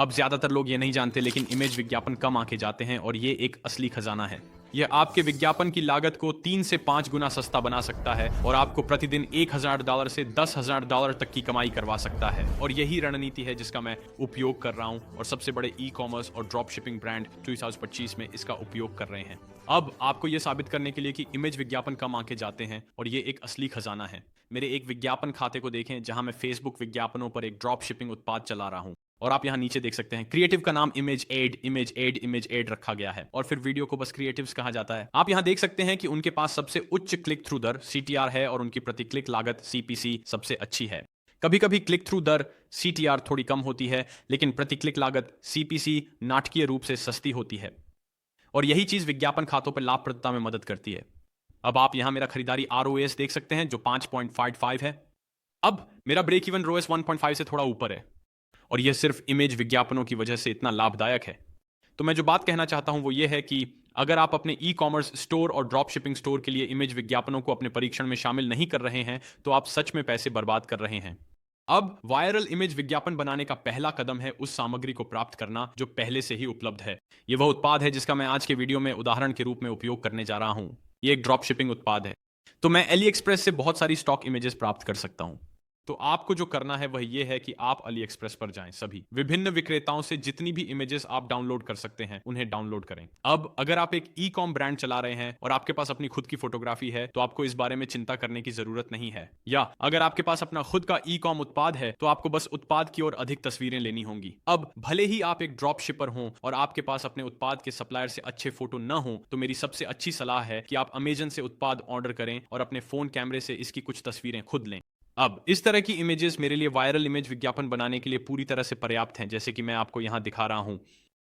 अब ज्यादातर लोग ये नहीं जानते, लेकिन इमेज विज्ञापन कम आंके जाते हैं और ये एक असली खजाना है। यह आपके विज्ञापन की लागत को 3 से 5 गुना सस्ता बना सकता है और आपको प्रतिदिन $1,000 से $10,000 तक की कमाई करवा सकता है। और यही रणनीति है जिसका मैं उपयोग कर रहा हूं और सबसे बड़े ई कॉमर्स और ड्रॉप शिपिंग ब्रांड 2025 में इसका उपयोग कर रहे हैं। अब आपको यह साबित करने के लिए कि इमेज विज्ञापन कम आंके जाते हैं और ये एक असली खजाना है, मेरे एक विज्ञापन खाते को देखें जहां मैं फेसबुक विज्ञापनों पर एक ड्रॉप शिपिंग उत्पाद चला रहा हूं। और आप यहां नीचे देख सकते हैं क्रिएटिव का नाम image ad image ad image ad रखा गया है और फिर वीडियो को बस क्रिएटिव्स कहा जाता है। आप यहां देख सकते हैं कि उनके पास सबसे उच्च क्लिक थ्रू दर CTR है और उनकी प्रति क्लिक लागत CPC सबसे अच्छी है। कभी कभी क्लिक थ्रू दर CTR थोड़ी कम होती है, लेकिन प्रति क्लिक लागत CPC नाटकीय रूप से सस्ती होती है और यही चीज विज्ञापन खातों पर लाभप्रदता में मदद करती है। अब आप यहां मेरा खरीदारी ROAS देख सकते हैं जो 5.55 है। अब मेरा ब्रेक इवन ROAS 1.5 से थोड़ा ऊपर है और यह सिर्फ इमेज विज्ञापनों की वजह से इतना लाभदायक है। तो मैं जो बात कहना चाहता हूं वो ये है कि अगर आप अपने ई कॉमर्स स्टोर और ड्रॉप शिपिंग स्टोर के लिए इमेज विज्ञापनों को अपने परीक्षण में शामिल नहीं कर रहे हैं तो आप सच में पैसे बर्बाद कर रहे हैं। अब वायरल इमेज विज्ञापन बनाने का पहला कदम है उस सामग्री को प्राप्त करना जो पहले से ही उपलब्ध है। यह वह उत्पाद है जिसका मैं आज के वीडियो में उदाहरण के रूप में उपयोग करने जा रहा हूं। यह एक ड्रॉप शिपिंग उत्पाद है। तो मैं AliExpress से बहुत सारी स्टॉक इमेजेस प्राप्त कर सकता हूं। तो आपको जो करना है वह यह है कि आप AliExpress पर जाएं, सभी विभिन्न विक्रेताओं से जितनी भी इमेजेस आप डाउनलोड कर सकते हैं उन्हें डाउनलोड करें। अब अगर आप एक ई कॉम ब्रांड चला रहे हैं और आपके पास अपनी खुद की फोटोग्राफी है तो आपको इस बारे में चिंता करने की जरूरत नहीं है, या अगर आपके पास अपना खुद का ई कॉम उत्पाद है तो आपको बस उत्पाद की ओर अधिक तस्वीरें लेनी होंगी। अब भले ही आप एक ड्रॉप शिपर हों और आपके पास अपने उत्पाद के सप्लायर से अच्छे फोटो न हो, तो मेरी सबसे अच्छी सलाह है कि आप Amazon से उत्पाद ऑर्डर करें और अपने फोन कैमरे से इसकी कुछ तस्वीरें खुद लें। अब इस तरह की इमेजेस मेरे लिए वायरल इमेज विज्ञापन बनाने के लिए पूरी तरह से पर्याप्त हैं, जैसे कि मैं आपको यहां दिखा रहा हूं।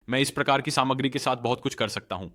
मैं इस प्रकार की सामग्री के साथ बहुत कुछ कर सकता हूं।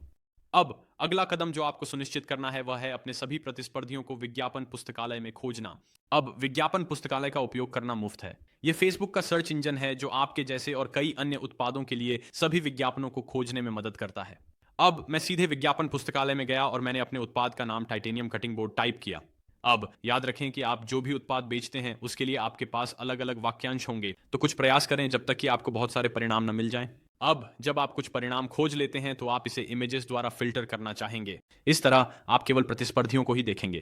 अब अगला कदम जो आपको सुनिश्चित करना है वह है अपने सभी प्रतिस्पर्धियों को विज्ञापन पुस्तकालय में खोजना। अब विज्ञापन पुस्तकालय का उपयोग करना मुफ्त है। यह फेसबुक का सर्च इंजन है जो आपके जैसे और कई अन्य उत्पादों के लिए सभी विज्ञापनों को खोजने में मदद करता है। अब मैं सीधे विज्ञापन पुस्तकालय में गया और मैंने अपने उत्पाद का नाम टाइटेनियम कटिंग बोर्ड टाइप किया। अब याद रखें कि आप जो भी उत्पाद बेचते हैं उसके लिए आपके पास अलग अलग वाक्यांश होंगे, तो कुछ प्रयास करें जब तक कि आपको बहुत सारे परिणाम न मिल जाएं। अब जब आप कुछ परिणाम खोज लेते हैं तो आप इसे इमेजेस द्वारा फिल्टर करना चाहेंगे। इस तरह आप केवल प्रतिस्पर्धियों को ही देखेंगे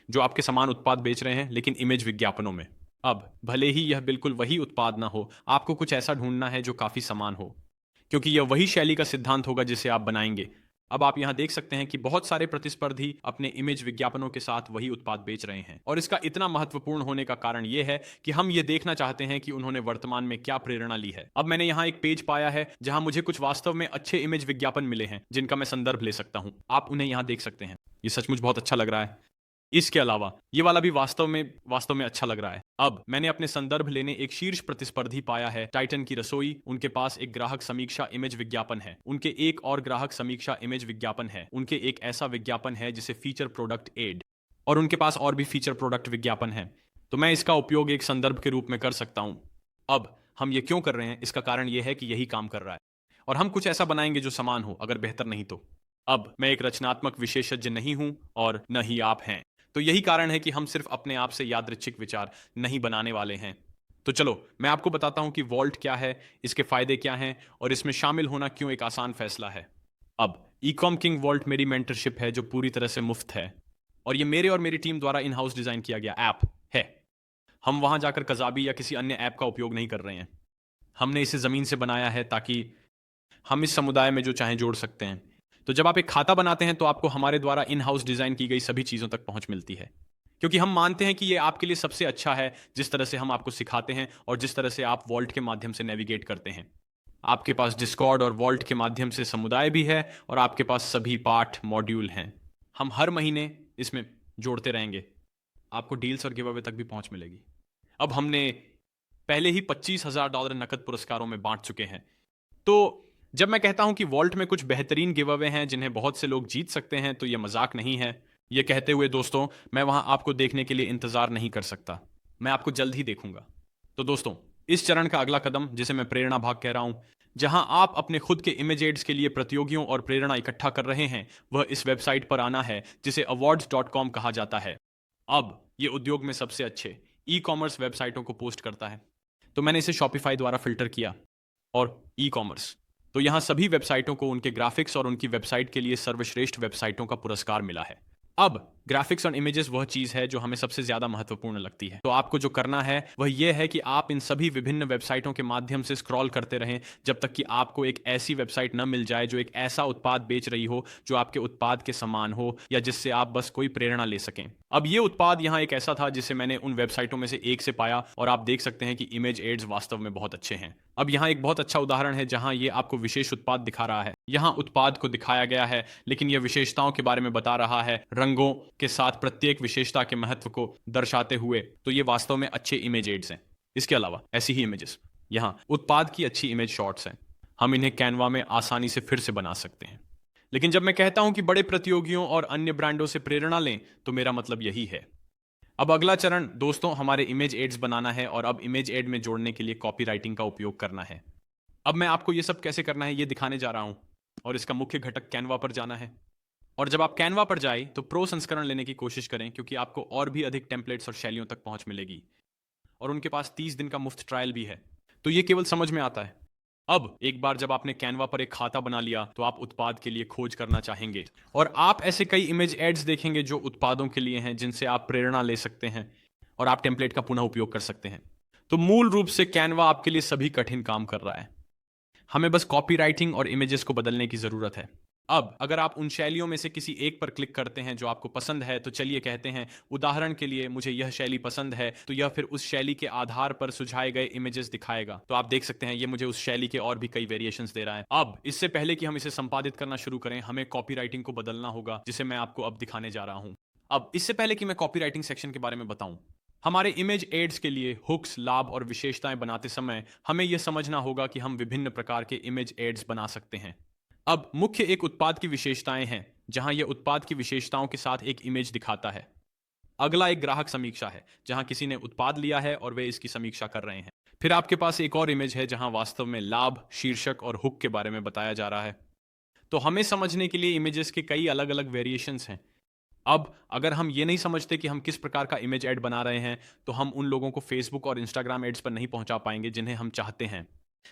जो आपके समान उत्पाद बेच रहे हैं, लेकिन इमेज विज्ञापनों में। अब भले ही यह बिल्कुल वही उत्पाद ना हो, आपको कुछ ऐसा ढूंढना है जो काफी समान हो, क्योंकि यह वही शैली का सिद्धांत होगा जिसे आप बनाएंगे। अब आप यहां देख सकते हैं कि बहुत सारे प्रतिस्पर्धी अपने इमेज विज्ञापनों के साथ वही उत्पाद बेच रहे हैं और इसका इतना महत्वपूर्ण होने का कारण यह है कि हम यह देखना चाहते हैं कि उन्होंने वर्तमान में क्या प्रेरणा ली है। अब मैंने यहां एक पेज पाया है जहां मुझे कुछ वास्तव में अच्छे इमेज विज्ञापन मिले हैं जिनका मैं संदर्भ ले सकता हूं। आप उन्हें यहां देख सकते हैं। ये सचमुच बहुत अच्छा लग रहा है। इसके अलावा ये वाला भी वास्तव में अच्छा लग रहा है। अब मैंने अपने संदर्भ लेने एक शीर्ष प्रतिस्पर्धी पाया है, टाइटन की रसोई। उनके पास एक ग्राहक समीक्षा इमेज विज्ञापन है। उनके एक और ग्राहक समीक्षा इमेज विज्ञापन है। उनके एक ऐसा विज्ञापन है जिसे फीचर प्रोडक्ट एड, और उनके पास और भी फीचर प्रोडक्ट विज्ञापन है। तो मैं इसका उपयोग एक संदर्भ के रूप में कर सकता हूं। अब हम ये क्यों कर रहे हैं, इसका कारण यह है कि यही काम कर रहा है और हम कुछ ऐसा बनाएंगे जो समान हो, अगर बेहतर नहीं तो। अब मैं एक रचनात्मक विशेषज्ञ नहीं हूं और न ही आप हैं, तो यही कारण है कि हम सिर्फ अपने आप से यादृच्छिक विचार नहीं बनाने वाले हैं। तो चलो मैं आपको बताता हूं कि वॉल्ट क्या है, इसके फायदे क्या हैं और इसमें शामिल होना क्यों एक आसान फैसला है। अब ईकॉम किंग वॉल्ट मेरी मेंटरशिप है जो पूरी तरह से मुफ्त है और ये मेरे और मेरी टीम द्वारा इन हाउस डिजाइन किया गया ऐप है। हम वहां जाकर कजाबी या किसी अन्य ऐप का उपयोग नहीं कर रहे हैं। हमने इसे जमीन से बनाया है ताकि हम इस समुदाय में जो चाहें जोड़ सकते हैं। तो जब आप एक खाता बनाते हैं तो आपको हमारे द्वारा इन हाउस डिजाइन की गई सभी चीजों तक पहुंच मिलती है, क्योंकि हम मानते हैं कि ये आपके लिए सबसे अच्छा है जिस तरह से हम आपको सिखाते हैं और जिस तरह से आप वॉल्ट के माध्यम से नेविगेट करते हैं। आपके पास डिस्कॉर्ड और वॉल्ट के माध्यम से समुदाय भी है और आपके पास सभी पाठ मॉड्यूल हैं। हम हर महीने इसमें जोड़ते रहेंगे। आपको डील्स और गिव अवे तक भी पहुंच मिलेगी। अब हमने पहले ही $25,000 नकद पुरस्कारों में बांट चुके हैं। तो जब मैं कहता हूं कि वॉल्ट में कुछ बेहतरीन गिव अवे हैं जिन्हें बहुत से लोग जीत सकते हैं, तो यह मजाक नहीं है। यह कहते हुए दोस्तों, मैं वहां आपको देखने के लिए इंतजार नहीं कर सकता। मैं आपको जल्द ही देखूंगा। तो दोस्तों, इस चरण का अगला कदम, जिसे मैं प्रेरणा भाग कह रहा हूं, जहां आप अपने खुद के इमेज एड्स के लिए प्रतियोगियों और प्रेरणा इकट्ठा कर रहे हैं, वह इस वेबसाइट पर आना है जिसे awards.com कहा जाता है। अब यह उद्योग में सबसे अच्छे ई कॉमर्स वेबसाइटों को पोस्ट करता है। तो मैंने इसे शॉपिफाई द्वारा फिल्टर किया। और ई कॉमर्स। तो यहाँ सभी वेबसाइटों को उनके ग्राफिक्स और उनकी वेबसाइट के लिए सर्वश्रेष्ठ वेबसाइटों का पुरस्कार मिला है। अब ग्राफिक्स और इमेजेस वह चीज है जो हमें सबसे ज्यादा महत्वपूर्ण लगती है। तो आपको जो करना है वह यह है कि आप इन सभी विभिन्न वेबसाइटों के माध्यम से स्क्रॉल करते रहें जब तक कि आपको एक ऐसी वेबसाइट न मिल जाए जो एक ऐसा उत्पाद बेच रही हो जो आपके उत्पाद के समान हो या जिससे आप बस कोई प्रेरणा ले सकें। अब ये उत्पाद यहाँ एक ऐसा था जिसे मैंने उन वेबसाइटों में से एक से पाया और आप देख सकते हैं कि इमेज एड्स वास्तव में बहुत अच्छे हैं। अब यहाँ एक बहुत अच्छा उदाहरण है जहाँ ये आपको विशेष उत्पाद दिखा रहा है। यहाँ उत्पाद को दिखाया गया है लेकिन यह विशेषताओं के बारे में बता रहा है, रंगों के साथ प्रत्येक विशेषता के महत्व को दर्शाते हुए। तो ये वास्तव में अच्छे इमेज एड्स हैं। इसके अलावा ऐसी ही इमेजेस यहाँ उत्पाद की अच्छी इमेज शॉट्स हैं। हम इन्हें कैनवा में आसानी से फिर से बना सकते हैं। लेकिन जब मैं कहता हूं कि बड़े प्रतियोगियों और अन्य ब्रांडों से प्रेरणा लें तो मेरा मतलब यही है। अब अगला चरण दोस्तों हमारे इमेज एड्स बनाना है और अब इमेज एड में जोड़ने के लिए कॉपीराइटिंग का उपयोग करना है। अब मैं आपको ये सब कैसे करना है ये दिखाने जा रहा हूं और इसका मुख्य घटक कैनवा पर जाना है। और जब आप कैनवा पर जाए तो प्रो संस्करण लेने की कोशिश करें क्योंकि आपको और भी अधिक टेम्पलेट्स और शैलियों तक पहुंच मिलेगी और उनके पास 30 दिन का मुफ्त ट्रायल भी है। तो ये केवल समझ में आता है। अब एक बार जब आपने कैनवा पर एक खाता बना लिया तो आप उत्पाद के लिए खोज करना चाहेंगे और आप ऐसे कई इमेज एड्स देखेंगे जो उत्पादों के लिए हैं जिनसे आप प्रेरणा ले सकते हैं और आप टेम्पलेट का पुनः उपयोग कर सकते हैं। तो मूल रूप से कैनवा आपके लिए सभी कठिन काम कर रहा है। हमें बस कॉपीराइटिंग और इमेजेस को बदलने की जरूरत है। अब अगर आप उन शैलियों में से किसी एक पर क्लिक करते हैं जो आपको पसंद है, तो चलिए कहते हैं उदाहरण के लिए मुझे यह शैली पसंद है, तो यह फिर उस शैली के आधार पर सुझाए गए इमेजेस दिखाएगा। तो आप देख सकते हैं ये मुझे उस शैली के और भी कई वेरिएशंस दे रहा है। अब इससे पहले कि हम इसे संपादित करना शुरू करें हमें कॉपीराइटिंग को बदलना होगा जिसे मैं आपको अब दिखाने जा रहा हूं। अब इससे पहले कि मैं कॉपीराइटिंग सेक्शन के बारे में बताऊं, हमारे इमेज एड्स के लिए हुक्स, लाभ और विशेषताएं बनाते समय हमें यह समझना होगा कि हम विभिन्न प्रकार के इमेज एड्स बना सकते हैं। अब मुख्य एक उत्पाद की विशेषताएं हैं जहां यह उत्पाद की विशेषताओं के साथ एक इमेज दिखाता है। अगला एक ग्राहक समीक्षा है जहां किसी ने उत्पाद लिया है और वे इसकी समीक्षा कर रहे हैं। फिर आपके पास एक और इमेज है जहां वास्तव में लाभ, शीर्षक और हुक के बारे में बताया जा रहा है। तो हमें समझने के लिए इमेजेस के कई अलग अलग वेरिएशंस हैं। अब अगर हम ये नहीं समझते कि हम किस प्रकार का इमेज ऐड बना रहे हैं तो हम उन लोगों को फेसबुक और इंस्टाग्राम एड्स पर नहीं पहुंचा पाएंगे जिन्हें हम चाहते हैं।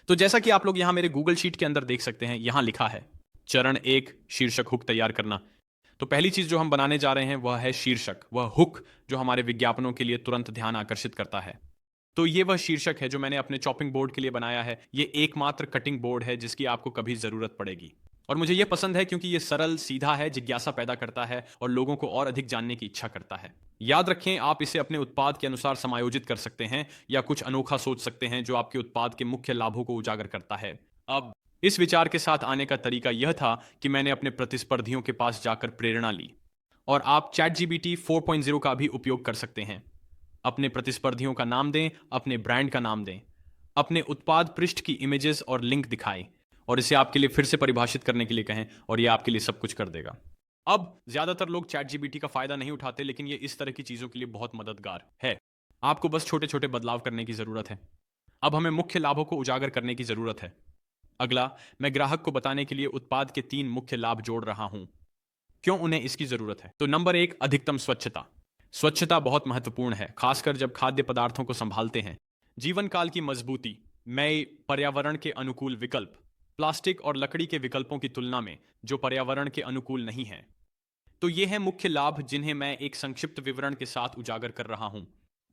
तो जैसा कि आप लोग यहां मेरे गूगल शीट के अंदर देख सकते हैं, यहां लिखा है चरण 1 शीर्षक हुक तैयार करना। तो पहली चीज जो हम बनाने जा रहे हैं वह है शीर्षक, वह हुक जो हमारे विज्ञापनों के लिए तुरंत ध्यान आकर्षित करता है। तो ये वह शीर्षक है जो मैंने अपने चॉपिंग बोर्ड के लिए बनाया है। ये एकमात्र कटिंग बोर्ड है जिसकी आपको कभी जरूरत पड़ेगी और मुझे यह पसंद है क्योंकि यह सरल, सीधा है, जिज्ञासा पैदा करता है और लोगों को और अधिक जानने की इच्छा करता है। याद रखें, आप इसे अपने उत्पाद के अनुसार समायोजित कर सकते हैं या कुछ अनोखा सोच सकते हैं जो आपके उत्पाद के मुख्य लाभों को उजागर करता है। अब इस विचार के साथ आने का तरीका यह था कि मैंने अपने प्रतिस्पर्धियों के पास जाकर प्रेरणा ली और आप ChatGPT 4.0 का भी उपयोग कर सकते हैं। अपने प्रतिस्पर्धियों का नाम दें, अपने ब्रांड का नाम दें, अपने उत्पाद पृष्ठ की इमेजेस और लिंक दिखाएं और इसे आपके लिए फिर से परिभाषित करने के लिए कहें और यह आपके लिए सब कुछ कर देगा। अब ज्यादातर लोग ChatGPT का फायदा नहीं उठाते लेकिन यह इस तरह की चीजों के लिए बहुत मददगार है। आपको बस छोटे छोटे बदलाव करने की जरूरत है। अब हमें मुख्य लाभों को उजागर करने की जरूरत है। अगला, मैं ग्राहक को बताने के लिए उत्पाद के 3 मुख्य लाभ जोड़ रहा हूं। क्यों उन्हें इसकी जरूरत है? तो नंबर 1, अधिकतम स्वच्छता। स्वच्छता बहुत महत्वपूर्ण है, खासकर जब खाद्य पदार्थों को संभालते हैं। जीवन काल की मजबूती, नए पर्यावरण के अनुकूल विकल्प, प्लास्टिक और लकड़ी के विकल्पों की तुलना में जो पर्यावरण के अनुकूल नहीं हैं। तो ये हैं मुख्य लाभ जिन्हें मैं एक संक्षिप्त विवरण के साथ उजागर कर रहा हूं।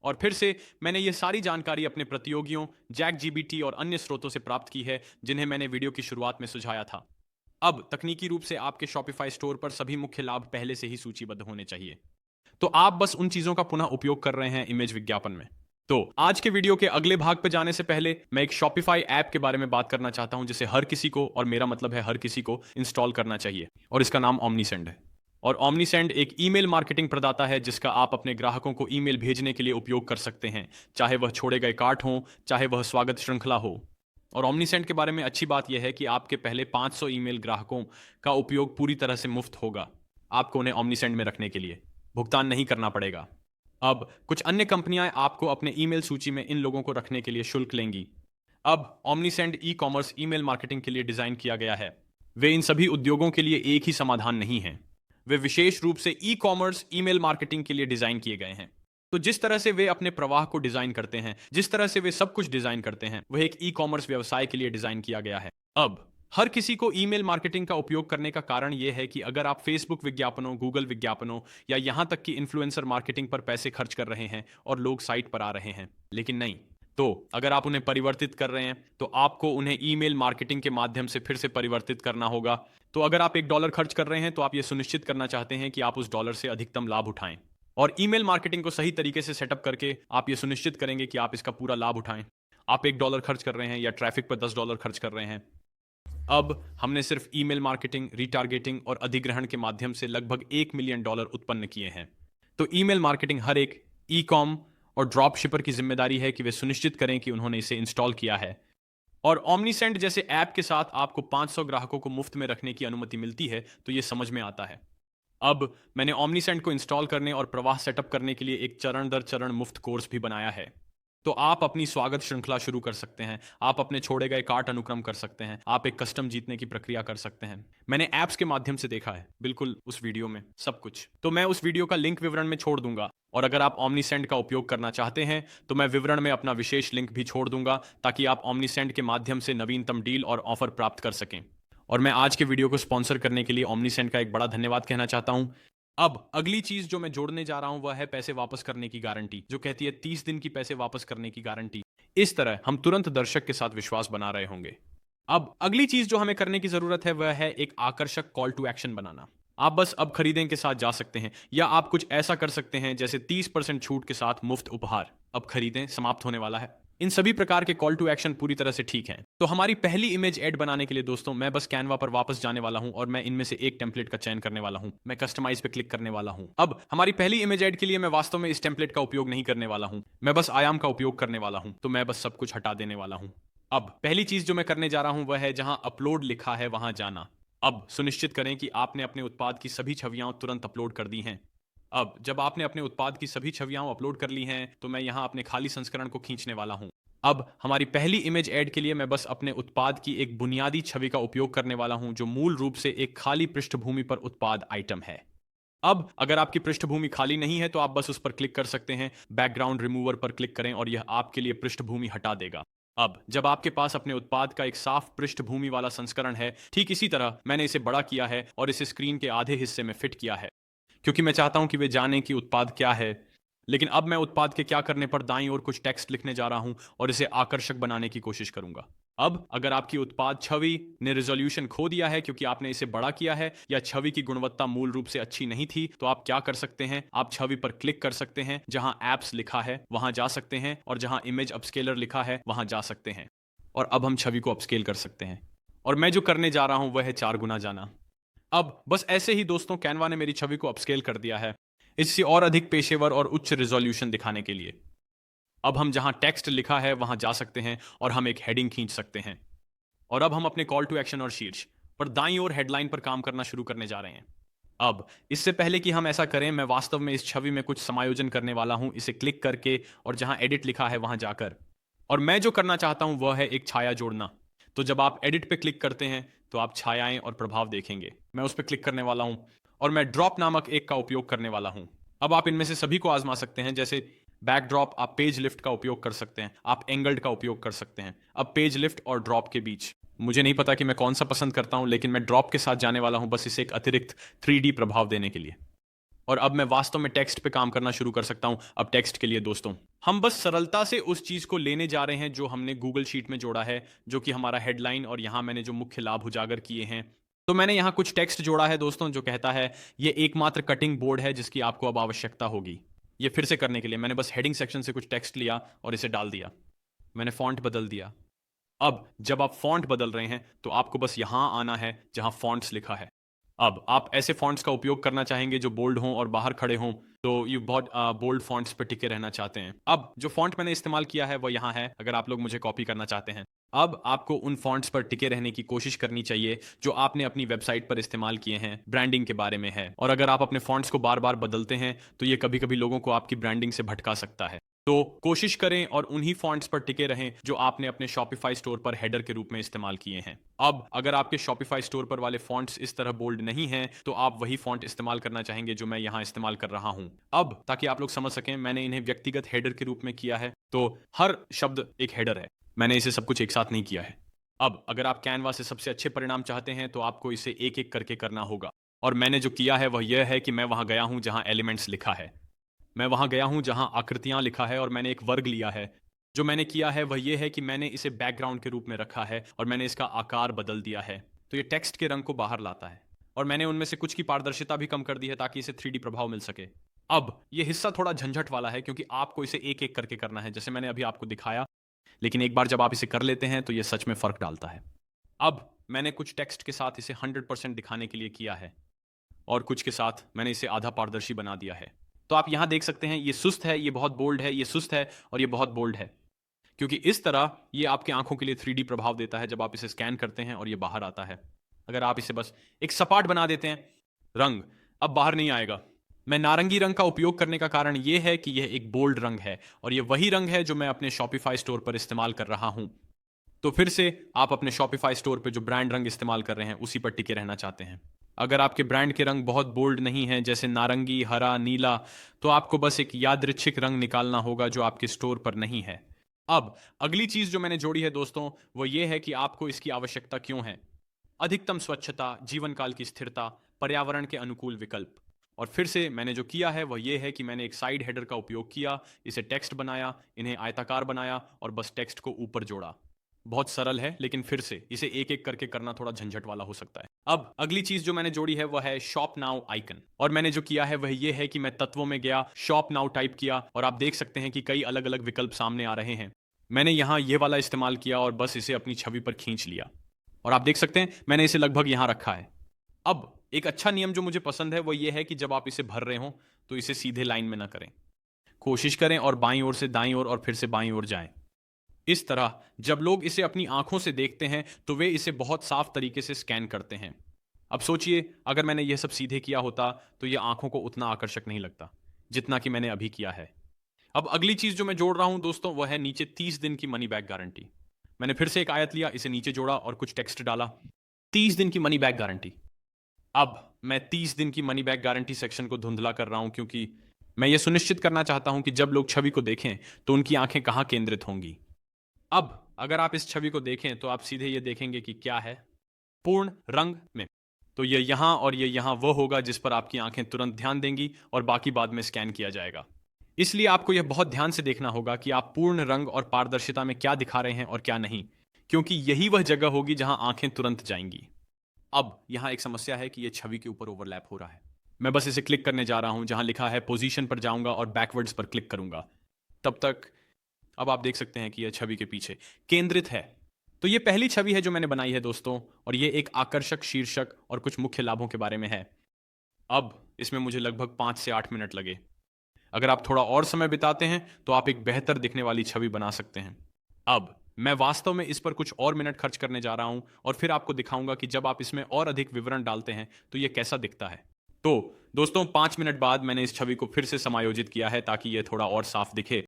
और फिर से मैंने ये सारी जानकारी अपने प्रतियोगियों ChatGPT और अन्य स्रोतों से प्राप्त की है जिन्हें मैंने वीडियो की शुरुआत में सुझाया था। अब तकनीकी रूप से आपके Shopify स्टोर पर सभी मुख्य लाभ पहले से ही सूचीबद्ध होने चाहिए। तो आप बस उन चीजों का पुनः उपयोग कर रहे हैं इमेज विज्ञापन में। तो आज के वीडियो के अगले भाग पर जाने से पहले मैं एक Shopify ऐप के बारे में बात करना चाहता हूं जिसे हर किसी को, और मेरा मतलब है हर किसी को, इंस्टॉल करना चाहिए और इसका नाम OmniSend है। और OmniSend एक ईमेल मार्केटिंग प्रदाता है जिसका आप अपने ग्राहकों को ईमेल भेजने के लिए उपयोग कर सकते हैं, चाहे वह छोड़े गए कार्ट हो, चाहे वह स्वागत श्रृंखला हो। और OmniSend के बारे में अच्छी बात यह है कि आपके पहले 500 ईमेल ग्राहकों का उपयोग पूरी तरह से मुफ्त होगा। आपको उन्हें OmniSend में रखने के लिए भुगतान नहीं करना पड़ेगा। अब कुछ अन्य कंपनियां आपको अपने ईमेल सूची में इन लोगों को रखने के लिए शुल्क लेंगी। अब OmniSend ई-कॉमर्स ईमेल मार्केटिंग के लिए डिजाइन किया गया है। वे इन सभी उद्योगों के लिए एक ही समाधान नहीं है, वे विशेष रूप से ई-कॉमर्स ईमेल मार्केटिंग के लिए डिजाइन किए गए हैं। तो जिस तरह से वे अपने प्रवाह को डिजाइन करते हैं, जिस तरह से वे सब कुछ डिजाइन करते हैं, वह एक ई कॉमर्स व्यवसाय के लिए डिजाइन किया गया है। अब हर किसी को ईमेल मार्केटिंग का उपयोग करने का कारण यह है कि अगर आप फेसबुक विज्ञापनों, गूगल विज्ञापनों या यहां तक कि इन्फ्लुएंसर मार्केटिंग पर पैसे खर्च कर रहे हैं और लोग साइट पर आ रहे हैं, लेकिन नहीं, तो अगर आप उन्हें परिवर्तित कर रहे हैं तो आपको उन्हें ईमेल मार्केटिंग के माध्यम से फिर से परिवर्तित करना होगा। तो अगर आप $1 खर्च कर रहे हैं तो आप यह सुनिश्चित करना चाहते हैं कि आप उस डॉलर से अधिकतम लाभ उठाएं। और ईमेल मार्केटिंग को सही तरीके से सेटअप करके आप ये सुनिश्चित करेंगे कि आप इसका पूरा लाभ उठाएं। आप $1 खर्च कर रहे हैं या ट्रैफिक पर $10 खर्च कर रहे हैं। अब हमने सिर्फ ईमेल मार्केटिंग, रिटारगेटिंग और अधिग्रहण के माध्यम से लगभग $1 मिलियन उत्पन्न किए हैं। तो ईमेल मार्केटिंग हर एक ई कॉम और ड्रॉप शिपर की जिम्मेदारी है कि वे सुनिश्चित करें कि उन्होंने इसे इंस्टॉल किया है। और ओमनीसेंट जैसे ऐप के साथ आपको 500 ग्राहकों को मुफ्त में रखने की अनुमति मिलती है, तो ये समझ में आता है। अब मैंने ओमनीसेंट को इंस्टॉल करने और प्रवाह सेटअप करने के लिए एक चरण दर चरण मुफ्त कोर्स भी बनाया है। तो आप अपनी स्वागत श्रृंखला शुरू कर सकते हैं, आप अपने छोड़े गए कार्ट अनुक्रम कर सकते हैं, आप एक कस्टम जीतने की प्रक्रिया कर सकते हैं। मैंने ऐप्स के माध्यम से देखा है, बिल्कुल उस वीडियो में सब कुछ। तो मैं उस वीडियो का लिंक विवरण में छोड़ दूंगा, और अगर आप ओमनीसेंट का उपयोग करना चाहते हैं तो मैं विवरण में अपना विशेष लिंक भी छोड़ दूंगा, ताकि आप ओमनीसेंट के माध्यम से नवीनतम डील और ऑफर प्राप्त कर सकें। और मैं आज के वीडियो को स्पॉन्सर करने के लिए ओमनीसेंट का एक बड़ा धन्यवाद कहना चाहता हूं। अब अगली चीज जो मैं जोड़ने जा रहा हूं वह है पैसे वापस करने की गारंटी, जो कहती है 30 दिन की पैसे वापस करने की गारंटी। इस तरह हम तुरंत दर्शक के साथ विश्वास बना रहे होंगे। अब अगली चीज जो हमें करने की जरूरत है वह है एक आकर्षक कॉल टू एक्शन बनाना। आप बस अब खरीदें के साथ जा सकते हैं, या आप कुछ ऐसा कर सकते हैं जैसे 30% छूट के साथ मुफ्त उपहार, अब खरीदें, समाप्त होने वाला है। इन सभी प्रकार के कॉल टू एक्शन पूरी तरह से ठीक हैं। तो हमारी पहली इमेज ऐड बनाने के लिए दोस्तों मैं बस कैनवा पर वापस जाने वाला हूं और मैं इनमें से एक टेम्पलेट का चयन करने वाला हूं। मैं कस्टमाइज पे क्लिक करने वाला हूं। अब हमारी पहली इमेज ऐड के लिए मैं वास्तव में इस टेम्पलेट का उपयोग नहीं करने वाला हूं, मैं बस आयाम का उपयोग करने वाला हूं। तो मैं बस सब कुछ हटा देने वाला हूं। अब पहली चीज जो मैं करने जा रहा हूं वह है जहां अपलोड लिखा है वहां जाना। अब सुनिश्चित करें कि आपने अपने उत्पाद की सभी छवियां तुरंत अपलोड कर दी हैं। अब जब आपने अपने उत्पाद की सभी छवियां अपलोड कर ली हैं तो मैं यहां अपने खाली संस्करण को खींचने वाला हूं। अब हमारी पहली इमेज ऐड के लिए मैं बस अपने उत्पाद की एक बुनियादी छवि का उपयोग करने वाला हूं, जो मूल रूप से एक खाली पृष्ठभूमि पर उत्पाद आइटम है। अब अगर आपकी पृष्ठभूमि खाली नहीं है तो आप बस उस पर क्लिक कर सकते हैं, बैकग्राउंड रिमूवर पर क्लिक करें और यह आपके लिए पृष्ठभूमि हटा देगा। अब जब आपके पास अपने उत्पाद का एक साफ पृष्ठभूमि वाला संस्करण है, ठीक इसी तरह मैंने इसे बड़ा किया है और इसे स्क्रीन के आधे हिस्से में फिट किया है, क्योंकि मैं चाहता हूं कि वे जानें कि उत्पाद क्या है। लेकिन अब मैं उत्पाद के क्या करने पर दाईं ओर कुछ टेक्स्ट लिखने जा रहा हूं और इसे आकर्षक बनाने की कोशिश करूंगा। अब अगर आपकी उत्पाद छवि ने रिजोल्यूशन खो दिया है क्योंकि आपने इसे बड़ा किया है, या छवि की गुणवत्ता मूल रूप से अच्छी नहीं थी, तो आप क्या कर सकते हैं, आप छवि पर क्लिक कर सकते हैं, जहां एप्स लिखा है वहां जा सकते हैं, और जहां इमेज अपस्केलर लिखा है वहां जा सकते हैं। और अब हम छवि को अपस्केल कर सकते हैं, और मैं जो करने जा रहा हूं वह है 4 गुना जाना। अब बस ऐसे ही दोस्तों कैनवा ने मेरी छवि को अपस्केल कर दिया है, इससे और अधिक पेशेवर और उच्च रिजोल्यूशन दिखाने के लिए। अब हम जहां टेक्स्ट लिखा है वहां जा सकते हैं और हम एक हेडिंग खींच सकते हैं। और अब हम अपने कॉल टू एक्शन और शीर्ष पर दाईं ओर हेडलाइन पर काम करना शुरू करने जा रहे हैं। अब इससे पहले कि हम ऐसा करें, मैं वास्तव में इस छवि में कुछ समायोजन करने वाला हूं, इसे क्लिक करके और जहां एडिट लिखा है वहां जाकर। और मैं जो करना चाहता हूं वह है एक छाया जोड़ना। तो जब आप एडिट पे क्लिक करते हैं तो आप छायाएं और प्रभाव देखेंगे। मैं उस पर क्लिक करने वाला हूं और मैं ड्रॉप नामक एक का उपयोग करने वाला हूं। अब आप इनमें से सभी को आजमा सकते हैं, जैसे बैकड्रॉप, आप पेज लिफ्ट का उपयोग कर सकते हैं, आप एंगल्ड का उपयोग कर सकते हैं। अब पेज लिफ्ट और ड्रॉप के बीच मुझे नहीं पता कि मैं कौन सा पसंद करता हूं, लेकिन मैं ड्रॉप के साथ जाने वाला हूं, बस इसे एक अतिरिक्त 3D प्रभाव देने के लिए। और अब मैं वास्तव में टेक्स्ट पे काम करना शुरू कर सकता हूं। अब टेक्स्ट के लिए दोस्तों हम बस सरलता से उस चीज को लेने जा रहे हैं जो हमने गूगल शीट में जोड़ा है, जो कि हमारा हेडलाइन, और यहां मैंने जो मुख्य लाभ उजागर किए हैं। तो मैंने यहां कुछ टेक्स्ट जोड़ा है दोस्तों, जो कहता है ये एकमात्र कटिंग बोर्ड है जिसकी आपको अब आवश्यकता होगी। ये फिर से करने के लिए मैंने बस हेडिंग सेक्शन से कुछ टेक्स्ट लिया और इसे डाल दिया। मैंने फॉन्ट बदल दिया। अब जब आप फॉन्ट बदल रहे हैं तो आपको बस यहां आना है जहां फॉन्ट्स लिखा है। अब आप ऐसे फॉन्ट्स का उपयोग करना चाहेंगे जो बोल्ड हों और बाहर खड़े हों, तो ये बहुत बोल्ड फॉन्ट्स पर टिके रहना चाहते हैं। अब जो फॉन्ट मैंने इस्तेमाल किया है वो यहाँ है, अगर आप लोग मुझे कॉपी करना चाहते हैं। अब आपको उन फॉन्ट्स पर टिके रहने की कोशिश करनी चाहिए जो आपने अपनी वेबसाइट पर इस्तेमाल किए हैं, ब्रांडिंग के बारे में है। और अगर आप अपने फॉन्ट्स को बार बार बदलते हैं तो ये कभी कभी लोगों को आपकी ब्रांडिंग से भटका सकता है। तो कोशिश करें और उन्हीं फॉन्ट्स पर टिके रहें जो आपने अपने शॉपिफाई स्टोर पर हेडर के रूप में इस्तेमाल किए हैं। अब अगर आपके शॉपिफाई स्टोर पर वाले फॉन्ट्स इस तरह बोल्ड नहीं हैं, तो आप वही फॉन्ट इस्तेमाल करना चाहेंगे जो मैं यहां इस्तेमाल कर रहा हूं। अब ताकि आप लोग समझ सकें, मैंने इन्हें व्यक्तिगत हेडर के रूप में किया है, तो हर शब्द एक हेडर है। मैंने इसे सब कुछ एक साथ नहीं किया है। अब अगर आप कैनवा से सबसे अच्छे परिणाम चाहते हैं तो आपको इसे एक एक करके करना होगा। और मैंने जो किया है वह यह है कि मैं वहां गया हूं जहां एलिमेंट्स लिखा है, मैं वहां गया हूं जहां आकृतियां लिखा है, और मैंने एक वर्ग लिया है। जो मैंने किया है वह यह है कि मैंने इसे बैकग्राउंड के रूप में रखा है और मैंने इसका आकार बदल दिया है, तो ये टेक्स्ट के रंग को बाहर लाता है। और मैंने उनमें से कुछ की पारदर्शिता भी कम कर दी है ताकि इसे 3D प्रभाव मिल सके। अब ये हिस्सा थोड़ा झंझट वाला है क्योंकि आपको इसे एक एक करके करना है, जैसे मैंने अभी आपको दिखाया। लेकिन एक बार जब आप इसे कर लेते हैं तो ये सच में फर्क डालता है। अब मैंने कुछ टेक्स्ट के साथ इसे 100% दिखाने के लिए किया है, और कुछ के साथ मैंने इसे आधा पारदर्शी बना दिया है। तो आप यहां देख सकते हैं, ये सुस्त है, ये बहुत बोल्ड है, ये सुस्त है और ये बहुत बोल्ड है। क्योंकि इस तरह ये आपके आंखों के लिए 3D प्रभाव देता है जब आप इसे स्कैन करते हैं और ये बाहर आता है। अगर आप इसे बस एक सपाट बना देते हैं, रंग अब बाहर नहीं आएगा। मैं नारंगी रंग का उपयोग करने का कारण यह है कि यह एक बोल्ड रंग है और यह वही रंग है जो मैं अपने शॉपिफाई स्टोर पर इस्तेमाल कर रहा हूं। तो फिर से आप अपने शॉपिफाई स्टोर पे जो ब्रांड रंग इस्तेमाल कर रहे हैं उसी पर टिके रहना चाहते हैं। अगर आपके ब्रांड के रंग बहुत बोल्ड नहीं हैं, जैसे नारंगी, हरा, नीला, तो आपको बस एक यादृच्छिक रंग निकालना होगा जो आपके स्टोर पर नहीं है। अब अगली चीज जो मैंने जोड़ी है दोस्तों, वो ये है कि आपको इसकी आवश्यकता क्यों है। अधिकतम स्वच्छता, जीवन काल की स्थिरता, पर्यावरण के अनुकूल विकल्प। और फिर से मैंने जो किया है वह यह है कि मैंने एक साइड हेडर का उपयोग किया, इसे टेक्स्ट बनाया, इन्हें आयताकार बनाया और बस टेक्स्ट को ऊपर जोड़ा। बहुत सरल है, लेकिन फिर से इसे एक एक करके करना थोड़ा झंझट वाला हो सकता है। अब अगली चीज जो मैंने जोड़ी है वह है शॉप नाउ आइकन। और मैंने जो किया है वह यह है कि मैं तत्वों में गया, शॉप नाउ टाइप किया और आप देख सकते हैं कि कई अलग अलग विकल्प सामने आ रहे हैं। मैंने यहां ये वाला इस्तेमाल किया और बस इसे अपनी छवि पर खींच लिया, और आप देख सकते हैं मैंने इसे लगभग यहां रखा है। अब एक अच्छा नियम जो मुझे पसंद है वो ये है कि जब आप इसे भर रहे हो तो इसे सीधे लाइन में ना करें। कोशिश करें और बाईं ओर से दाईं ओर और फिर से बाईं ओर जाएं। इस तरह जब लोग इसे अपनी आंखों से देखते हैं तो वे इसे बहुत साफ तरीके से स्कैन करते हैं। अब सोचिए, अगर मैंने यह सब सीधे किया होता तो यह आंखों को उतना आकर्षक नहीं लगता जितना कि मैंने अभी किया है। अब अगली चीज जो मैं जोड़ रहा हूं दोस्तों, वह है नीचे 30 दिन की मनी बैक गारंटी। मैंने फिर से एक आयत लिया, इसे नीचे जोड़ा और कुछ टेक्स्ट डाला, 30 दिन की मनी बैक गारंटी। अब मैं 30 दिन की मनी बैक गारंटी सेक्शन को धुंधला कर रहा हूं क्योंकि मैं ये सुनिश्चित करना चाहता हूं कि जब लोग छवि को देखें तो उनकी आंखें कहां केंद्रित होंगी। अब अगर आप इस छवि को देखें तो आप सीधे ये देखेंगे कि क्या है पूर्ण रंग में। तो ये यहां और ये यहां वो होगा जिस पर आपकी आंखें तुरंत ध्यान देंगी और बाकी बाद में स्कैन किया जाएगा। इसलिए आपको यह बहुत ध्यान से देखना होगा कि आप पूर्ण रंग और पारदर्शिता में क्या दिखा रहे हैं और क्या नहीं, क्योंकि यही वह जगह होगी जहां आंखें तुरंत जाएंगी। अब यहां एक समस्या है कि यह छवि के ऊपर ओवरलैप हो रहा है। मैं बस इसे क्लिक करने जा रहा हूं, जहां लिखा है पोजीशन पर जाऊंगा और बैकवर्ड्स पर क्लिक करूंगा। तब तक अब आप देख सकते हैं कि यह छवि के पीछे केंद्रित है। तो यह पहली छवि है जो मैंने बनाई है दोस्तों, और यह एक आकर्षक शीर्षक और कुछ मुख्य लाभों के बारे में है। अब इसमें मुझे लगभग 5 से 8 मिनट लगे। अगर आप थोड़ा और समय बिताते हैं तो आप एक बेहतर दिखने वाली छवि बना सकते हैं। अब मैं वास्तव में इस पर कुछ और मिनट खर्च करने जा रहा हूं और फिर आपको दिखाऊंगा कि जब आप इसमें और अधिक विवरण डालते हैं तो यह कैसा दिखता है। तो दोस्तों 5 मिनट बाद मैंने इस छवि को फिर से समायोजित किया है ताकि यह थोड़ा और साफ दिखे,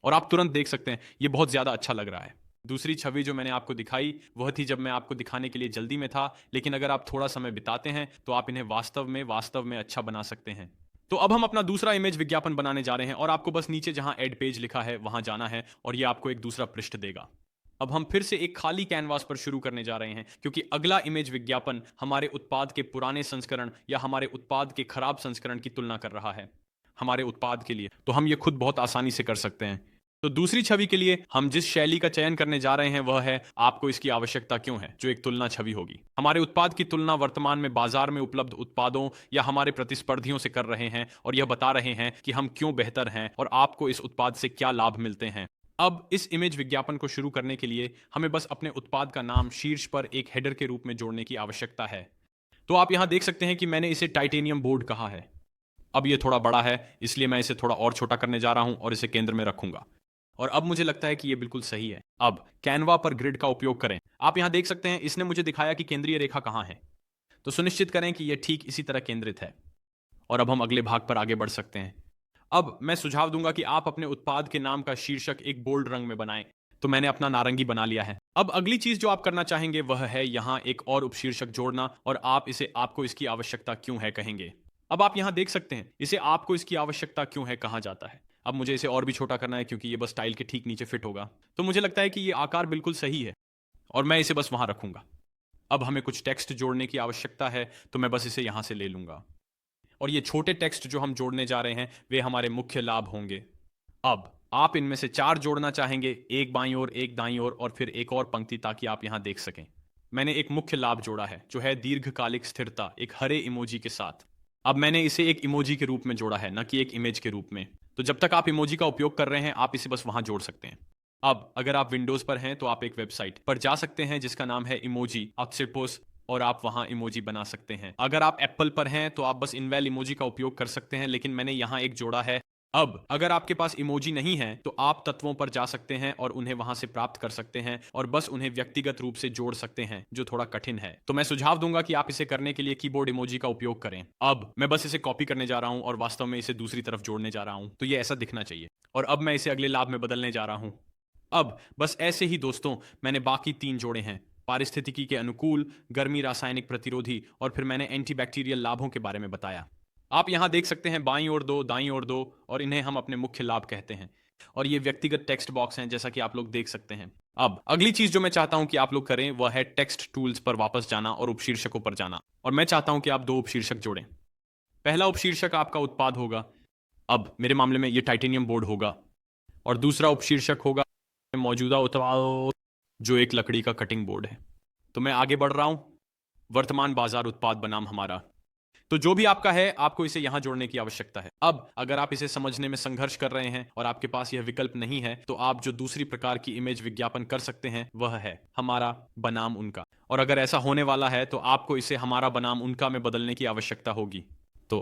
और आप तुरंत देख सकते हैं ये बहुत ज्यादा अच्छा लग रहा है। दूसरी छवि जो मैंने आपको दिखाई वह थी जब मैं आपको दिखाने के लिए जल्दी में था, लेकिन अगर आप थोड़ा समय बिताते हैं तो आप इन्हें वास्तव में अच्छा बना सकते हैं। तो अब हम अपना दूसरा इमेज विज्ञापन बनाने जा रहे हैं और आपको बस नीचे जहां एड पेज लिखा है वहां जाना है और यह आपको एक दूसरा पृष्ठ देगा। अब हम फिर से एक खाली कैनवास पर शुरू करने जा रहे हैं क्योंकि अगला इमेज विज्ञापन हमारे उत्पाद के पुराने संस्करण या हमारे उत्पाद के खराब संस्करण की तुलना कर रहा है हमारे उत्पाद के लिए। तो हम ये खुद बहुत आसानी से कर सकते हैं। तो दूसरी छवि के लिए हम जिस शैली का चयन करने जा रहे हैं वह है आपको इसकी आवश्यकता क्यों है, जो एक तुलना छवि होगी। हमारे उत्पाद की तुलना वर्तमान में बाजार में उपलब्ध उत्पादों या हमारे प्रतिस्पर्धियों से कर रहे हैं और यह बता रहे हैं कि हम क्यों बेहतर हैं और आपको इस उत्पाद से क्या लाभ मिलते हैं। अब इस इमेज विज्ञापन को शुरू करने के लिए हमें बस अपने उत्पाद का नाम शीर्ष पर एक हेडर के रूप में जोड़ने की आवश्यकता है। तो आप यहां देख सकते हैं कि मैंने इसे टाइटेनियम बोर्ड कहा है। अब यह थोड़ा बड़ा है, इसलिए मैं इसे थोड़ा और छोटा करने जा रहा हूं और इसे केंद्र में रखूंगा। और अब मुझे लगता है कि यह बिल्कुल सही है। अब कैनवा पर ग्रिड का उपयोग करें। आप यहां देख सकते हैं इसने मुझे दिखाया कि केंद्रीय रेखा कहां है, तो सुनिश्चित करें कि यह ठीक इसी तरह केंद्रित है। और अब हम अगले भाग पर आगे बढ़ सकते हैं। अब मैं सुझाव दूंगा कि आप अपने उत्पाद के नाम का शीर्षक एक बोल्ड रंग में बनाएं। तो मैंने अपना नारंगी बना लिया है। अब अगली चीज जो आप करना चाहेंगे वह है यहाँ एक और उपशीर्षक जोड़ना, और आप इसे आपको इसकी आवश्यकता क्यों है कहेंगे। अब आप यहाँ देख सकते हैं इसे आपको इसकी आवश्यकता क्यों है कहा जाता है। अब मुझे इसे और भी छोटा करना है क्योंकि ये बस टाइल के ठीक नीचे फिट होगा। तो मुझे लगता है कि ये आकार बिल्कुल सही है और मैं इसे बस वहां रखूंगा। अब हमें कुछ टेक्स्ट जोड़ने की आवश्यकता है, तो मैं बस इसे यहां से ले लूंगा। और ये छोटे टेक्स्ट जो हम जोड़ने जा रहे हैं वे हमारे मुख्य लाभ होंगे। अब आप इनमें से 4 जोड़ना चाहेंगे, एक बाईं ओर, एक दाईं ओर और फिर एक और पंक्ति, ताकि आप यहां देख सकें। मैंने एक मुख्य लाभ जोड़ा है जो है दीर्घकालिक स्थिरता, एक हरे इमोजी के साथ। अब मैंने इसे एक इमोजी के रूप में जोड़ा है, न कि एक इमेज के रूप में। तो जब तक आप इमोजी का उपयोग कर रहे हैं आप इसे बस वहां जोड़ सकते हैं। अब अगर आप विंडोज पर हैं तो आप एक वेबसाइट पर जा सकते हैं जिसका नाम है इमोजी ऑक्सीपोस, और आप वहां इमोजी बना सकते हैं। अगर आप एप्पल पर हैं तो आप बस इनवेल इमोजी का उपयोग कर सकते हैं, लेकिन मैंने यहां एक जोड़ा है। अब अगर आपके पास इमोजी नहीं है तो आप तत्वों पर जा सकते हैं और उन्हें वहां से प्राप्त कर सकते हैं और बस उन्हें व्यक्तिगत रूप से जोड़ सकते हैं, जो थोड़ा कठिन है। तो मैं सुझाव दूंगा कि आप इसे करने के लिए कीबोर्ड इमोजी का उपयोग करें। अब मैं बस इसे कॉपी करने जा रहा हूं और वास्तव में इसे दूसरी तरफ जोड़ने जा रहा हूं, तो ये ऐसा दिखना चाहिए। और अब मैं इसे अगले लाभ में बदलने जा रहा हूं। अब बस ऐसे ही दोस्तों मैंने बाकी 3 जोड़े हैं। पारिस्थितिकी के अनुकूल, गर्मी रासायनिक प्रतिरोधी, और फिर मैंने एंटीबैक्टीरियल लाभों के बारे में बताया। आप यहां देख सकते हैं बाईं ओर 2, दाईं ओर 2, और इन्हें हम अपने मुख्य लाभ कहते हैं। और ये व्यक्तिगत टेक्स्ट बॉक्स हैं जैसा कि आप लोग देख सकते हैं। अब अगली चीज जो मैं चाहता हूं कि आप लोग करें वह है टेक्स्ट टूल्स पर वापस जाना और उपशीर्षकों पर जाना। और मैं चाहता हूं कि आप 2 उपशीर्षक जोड़ें। पहला उपशीर्षक आपका उत्पाद होगा। अब मेरे मामले में ये टाइटेनियम बोर्ड होगा। और दूसरा उपशीर्षक होगा मौजूदा उत्पाद, जो एक लकड़ी का कटिंग बोर्ड है। तो मैं आगे बढ़ रहा हूं। वर्तमान बाजार उत्पाद बनाम हमारा। तो जो भी आपका है आपको इसे यहां जोड़ने की आवश्यकता है। अब अगर आप इसे समझने में संघर्ष कर रहे हैं और आपके पास यह विकल्प नहीं है, तो आप जो दूसरी प्रकार की इमेज विज्ञापन कर सकते हैं वह है हमारा बनाम उनका। और अगर ऐसा होने वाला है तो आपको इसे हमारा बनाम उनका में बदलने की आवश्यकता होगी। तो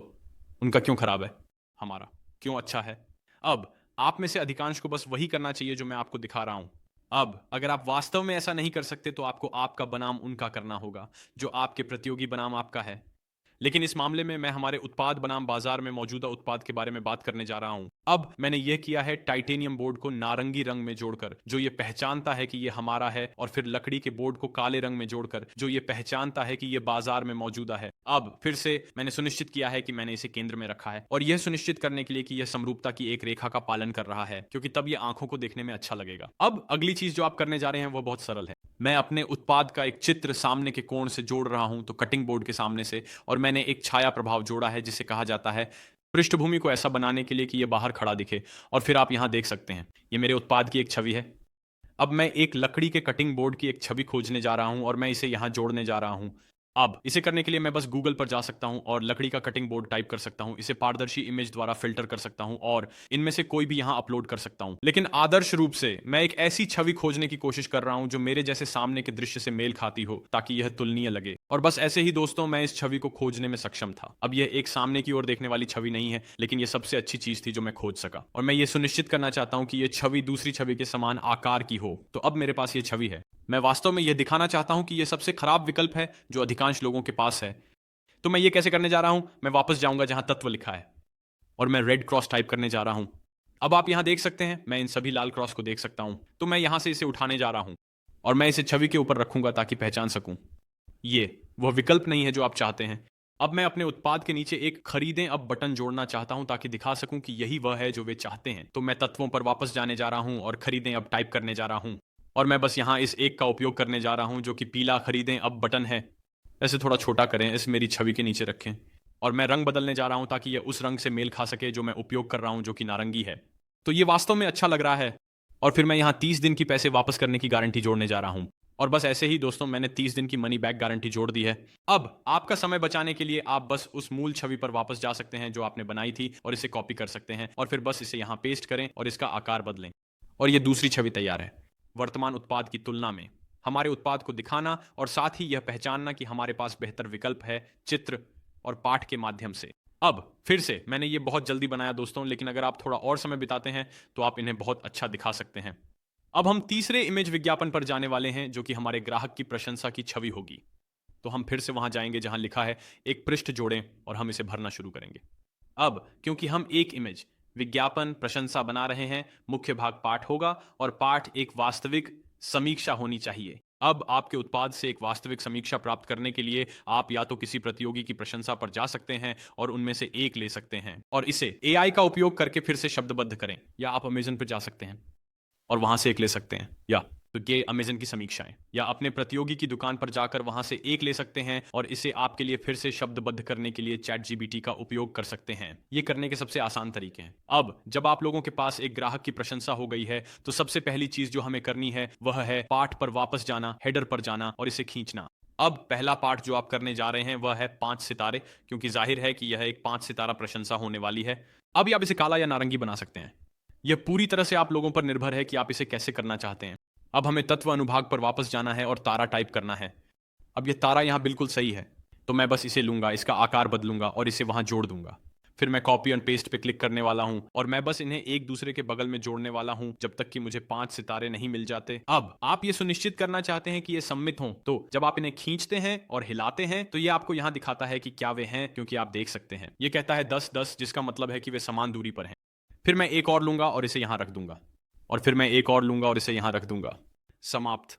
उनका क्यों खराब है, हमारा क्यों अच्छा है। अब आप में से अधिकांश को बस वही करना चाहिए जो मैं आपको दिखा रहा हूं। अब अगर आप वास्तव में ऐसा नहीं कर सकते तो आपको आपका बनाम उनका करना होगा, जो आपके प्रतियोगी बनाम आपका है। लेकिन इस मामले में मैं हमारे उत्पाद बनाम बाजार में मौजूदा उत्पाद के बारे में बात करने जा रहा हूं। अब मैंने यह किया है टाइटेनियम बोर्ड को नारंगी रंग में जोड़कर, जो ये पहचानता है कि ये हमारा है, और फिर लकड़ी के बोर्ड को काले रंग में जोड़कर, जो ये पहचानता है कि ये बाजार में मौजूदा है। अब फिर से मैंने सुनिश्चित किया है कि मैंने इसे केंद्र में रखा है, और यह सुनिश्चित करने के लिए कि यह समरूपता की एक रेखा का पालन कर रहा है, क्योंकि तब यह आंखों को देखने में अच्छा लगेगा। अब अगली चीज जो आप करने जा रहे हैं वह बहुत सरल है। मैं अपने उत्पाद का एक चित्र सामने के कोण से जोड़ रहा हूं, तो कटिंग बोर्ड के सामने से, और मैंने एक छाया प्रभाव जोड़ा है जिसे कहा जाता है पृष्ठभूमि को ऐसा बनाने के लिए कि यह बाहर खड़ा दिखे। और फिर आप यहां देख सकते हैं यह मेरे उत्पाद की एक छवि है। अब मैं एक लकड़ी के कटिंग बोर्ड की एक छवि खोजने जा रहा हूं और मैं इसे यहां जोड़ने जा रहा हूं। अब इसे करने के लिए मैं बस गूगल पर जा सकता हूं और लकड़ी का कटिंग बोर्ड टाइप कर सकता हूं, इसे पारदर्शी इमेज द्वारा फिल्टर कर सकता हूं और इनमें से कोई भी यहां अपलोड कर सकता हूं। लेकिन आदर्श रूप से मैं एक ऐसी छवि खोजने की कोशिश कर रहा हूं जो मेरे जैसे सामने के दृश्य से मेल खाती हो, ताकि यह तुलनीय लगे। और बस ऐसे ही दोस्तों मैं इस छवि को खोजने में सक्षम था। अब यह एक सामने की ओर देखने वाली छवि नहीं है, लेकिन यह सबसे अच्छी चीज थी जो मैं खोज सका। और मैं ये सुनिश्चित करना चाहता हूं कि यह छवि दूसरी छवि के समान आकार की हो। तो अब मेरे पास यह छवि है। मैं वास्तव में यह दिखाना चाहता हूं कि यह सबसे खराब विकल्प है जो अधिकांश लोगों के पास है। तो मैं ये कैसे करने जा रहा हूं, मैं वापस जाऊंगा जहां तत्व लिखा है और मैं रेड क्रॉस टाइप करने जा रहा हूं। अब आप यहां देख सकते हैं मैं इन सभी लाल क्रॉस को देख सकता हूं। तो मैं यहां से इसे उठाने जा रहा हूं और मैं इसे छवि के ऊपर रखूंगा ताकि पहचान सकूं। ये वह विकल्प नहीं है जो आप चाहते हैं। अब मैं अपने उत्पाद के नीचे एक खरीदें अब बटन जोड़ना चाहता हूं ताकि दिखा सकूं कि यही वह है जो वे चाहते हैं। तो मैं तत्वों पर वापस जाने जा रहा हूं और खरीदें अब टाइप करने जा रहा हूं। और मैं बस यहां इस एक का उपयोग करने जा रहा हूं जो कि पीला खरीदें अब बटन है। ऐसे थोड़ा छोटा करें, इस मेरी छवि के नीचे रखें। और मैं रंग बदलने जा रहा हूं ताकि यह उस रंग से मेल खा सके जो मैं उपयोग कर रहा हूं, जो कि नारंगी है। तो ये वास्तव में अच्छा लग रहा है। और फिर मैं यहां 30 दिन की पैसे वापस करने की गारंटी जोड़ने जा रहा हूं। और बस ऐसे ही दोस्तों मैंने 30 दिन की मनी बैक गारंटी जोड़ दी है। अब आपका समय बचाने के लिए आप बस उस मूल छवि पर वापस जा सकते हैं जो आपने बनाई थी और इसे कॉपी कर सकते हैं और फिर बस इसे यहां पेस्ट करें और इसका आकार बदलें। और ये दूसरी छवि तैयार है। वर्तमान उत्पाद की तुलना में हमारे उत्पाद को दिखाना और साथ ही यह पहचानना कि हमारे पास बेहतर विकल्प है चित्र और पाठ के माध्यम से। अब फिर से मैंने ये बहुत जल्दी बनाया दोस्तों, लेकिन अगर आप थोड़ा और समय बिताते हैं तो आप इन्हें बहुत अच्छा दिखा सकते हैं। अब हम तीसरे इमेज विज्ञापन पर जाने वाले हैं जो कि हमारे ग्राहक की प्रशंसा की छवि होगी। तो हम फिर से वहां जाएंगे जहां लिखा है एक पृष्ठ जोड़ें और हम इसे भरना शुरू करेंगे। अब क्योंकि हम एक इमेज विज्ञापन प्रशंसा बना रहे हैं, मुख्य भाग पाठ होगा और पाठ एक वास्तविक समीक्षा होनी चाहिए। अब आपके उत्पाद से एक वास्तविक समीक्षा प्राप्त करने के लिए आप या तो किसी प्रतियोगी की प्रशंसा पर जा सकते हैं और उनमें से एक ले सकते हैं और इसे एआई का उपयोग करके फिर से शब्दबद्ध करें, या आप अमेजन पर जा सकते हैं और वहां से एक ले सकते हैं। या तो ये अमेजन की समीक्षाएं, या अपने प्रतियोगी की दुकान पर जाकर वहां से एक ले सकते हैं और इसे आपके लिए फिर से शब्दबद्ध करने के लिए चैट जीपीटी का उपयोग कर सकते हैं। ये करने के सबसे आसान तरीके हैं। अब जब आप लोगों के पास एक ग्राहक की प्रशंसा हो गई है तो सबसे पहली चीज जो हमें करनी है वह है पाठ पर वापस जाना, हेडर पर जाना और इसे खींचना। अब पहला पाठ जो आप करने जा रहे हैं वह है 5 सितारे, क्योंकि जाहिर है कि यह एक 5 सितारा प्रशंसा होने वाली है। अब आप इसे काला या नारंगी बना सकते हैं। यह पूरी तरह से आप लोगों पर निर्भर है कि आप इसे कैसे करना चाहते हैं। अब हमें तत्व अनुभाग पर वापस जाना है और तारा टाइप करना है। अब यह तारा यहां बिल्कुल सही है, तो मैं बस इसे लूंगा, इसका आकार बदलूंगा और इसे वहां जोड़ दूंगा। फिर मैं कॉपी एंड पेस्ट पे क्लिक करने वाला हूं और मैं बस इन्हें एक दूसरे के बगल में जोड़ने वाला हूं जब तक कि मुझे 5 सितारे नहीं मिल जाते। अब आप ये सुनिश्चित करना चाहते हैं कि ये सम्मिलित हों, तो जब आप इन्हें खींचते हैं और हिलाते हैं तो ये आपको यहां दिखाता है कि क्या वे हैं, क्योंकि आप देख सकते हैं ये कहता है 10-10, जिसका मतलब है कि वे समान दूरी पर हैं। फिर मैं एक और लूंगा और इसे यहां रख दूंगा और फिर मैं एक और लूंगा और इसे यहां रख दूंगा। समाप्त।